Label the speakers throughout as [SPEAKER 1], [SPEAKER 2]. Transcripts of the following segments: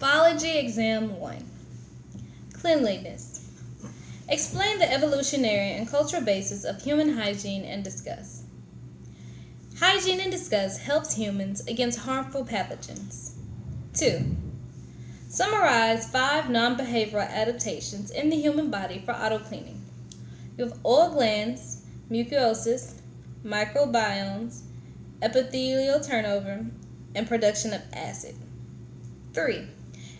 [SPEAKER 1] Biology Exam 1. Cleanliness. Explain the evolutionary and cultural basis of human hygiene and discuss. Hygiene and discuss helps humans against harmful pathogens. 2. Summarize 5 non-behavioral adaptations in the human body for auto-cleaning. You have oil glands, mucosis, microbiomes, epithelial turnover, and production of acid. 3.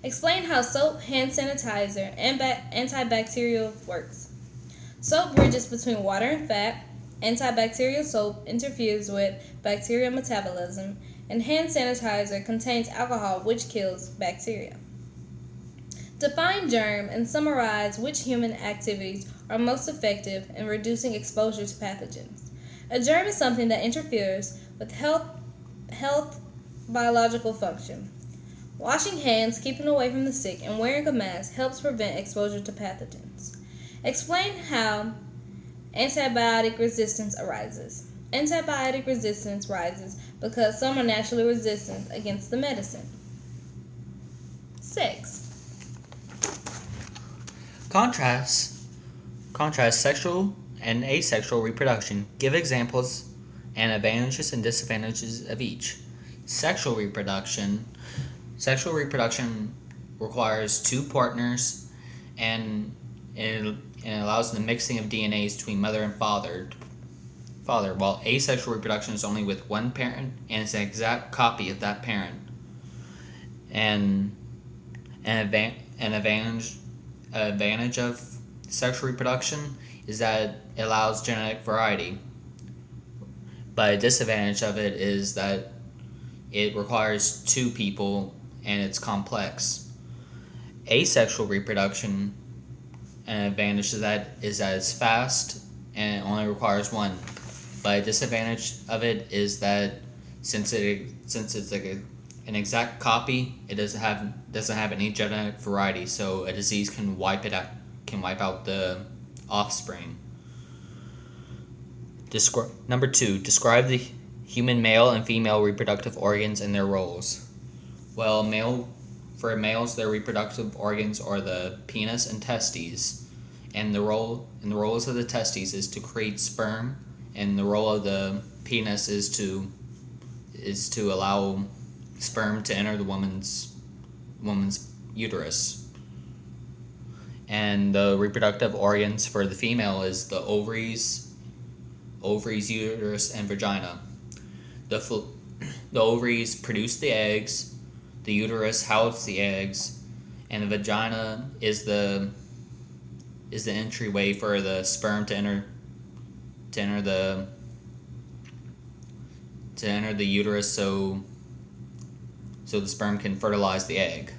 [SPEAKER 1] Explain how soap, hand sanitizer, and antibacterial works. Soap bridges between water and fat. Antibacterial soap interferes with bacterial metabolism, and hand sanitizer contains alcohol which kills bacteria. Define germ and summarize which human activities are most effective in reducing exposure to pathogens. A germ is something that interferes with health biological function. Washing hands, keeping away from the sick, and wearing a mask helps prevent exposure to pathogens. Explain how antibiotic resistance arises. Antibiotic resistance rises because some are naturally resistant against the medicine. 6.
[SPEAKER 2] Contrast sexual and asexual reproduction. Give examples and advantages and disadvantages of each. Sexual reproduction requires 2 partners and it allows the mixing of DNAs between mother and father, while asexual reproduction is only with one parent and it's an exact copy of that parent. And an advantage of sexual reproduction is that it allows genetic variety, but a disadvantage of it is that it requires 2 people and it's complex. Asexual reproduction, an advantage of that is that it's fast and it only requires 1. But a disadvantage of it is that since it's like an exact copy, it doesn't have any genetic variety, so a disease can wipe out the offspring. Number 2, describe the human male and female reproductive organs and their roles. Well, for males, their reproductive organs are the penis and testes, and the roles of the testes is to create sperm, and the role of the penis is to allow sperm to enter the woman's uterus. And the reproductive organs for the female is the ovaries, uterus, and vagina. The ovaries produce the eggs, the uterus houses the eggs, and the vagina is the entryway for the sperm to enter the uterus, so the sperm can fertilize the egg.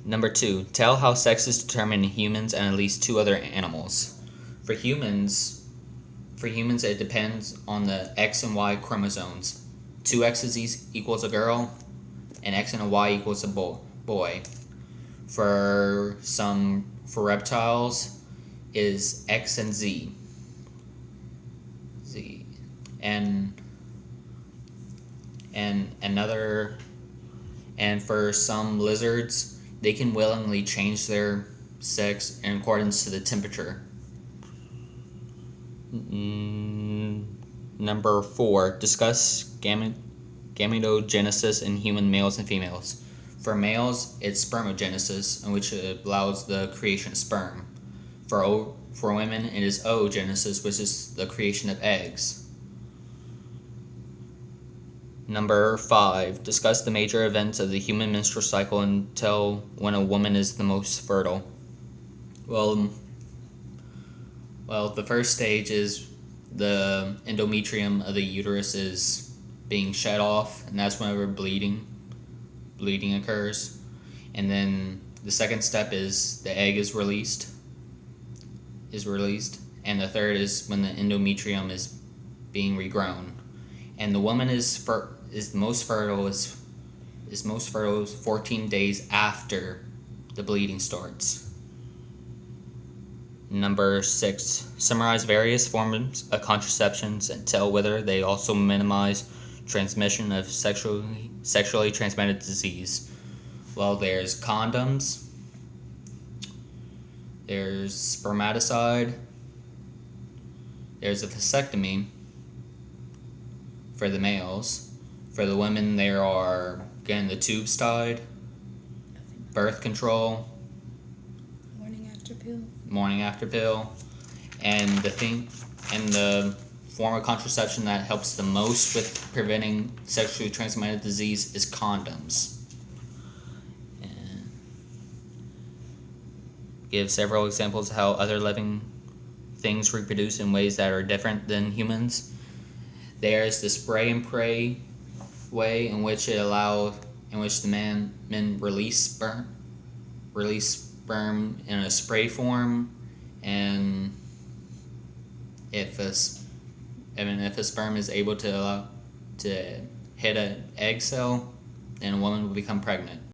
[SPEAKER 2] Number 2, tell how sex is determined in humans and at least 2 other animals. For humans, it depends on the X and Y chromosomes. 2 X's equals a girl, and X and a Y equals a boy. For reptiles, is X and Z. And for some lizards, they can willingly change their sex in accordance to the temperature. Number 4, discuss gametogenesis in human males and females. For males, it's spermogenesis, in which it allows the creation of sperm. For women, it is oogenesis, which is the creation of eggs. Number 5, discuss the major events of the human menstrual cycle and tell when a woman is the most fertile. Well, the first stage is the endometrium of the uterus is being shed off, and that's whenever bleeding occurs. And then the second step is the egg is released, and the third is when the endometrium is being regrown. And the woman is most fertile 14 days after the bleeding starts. Number 6, summarize various forms of contraceptions and tell whether they also minimize transmission of sexually transmitted disease. Well, there's condoms, there's spermaticide, there's a vasectomy for the males. For the women, there are, again, the tubes tied, birth control, morning after pill, and the form of contraception that helps the most with preventing sexually transmitted disease is condoms. And give several examples of how other living things reproduce in ways that are different than humans. There's the spray and pray way in which the men release sperm in a spray form, and if a sperm is able to hit an egg cell, then a woman will become pregnant.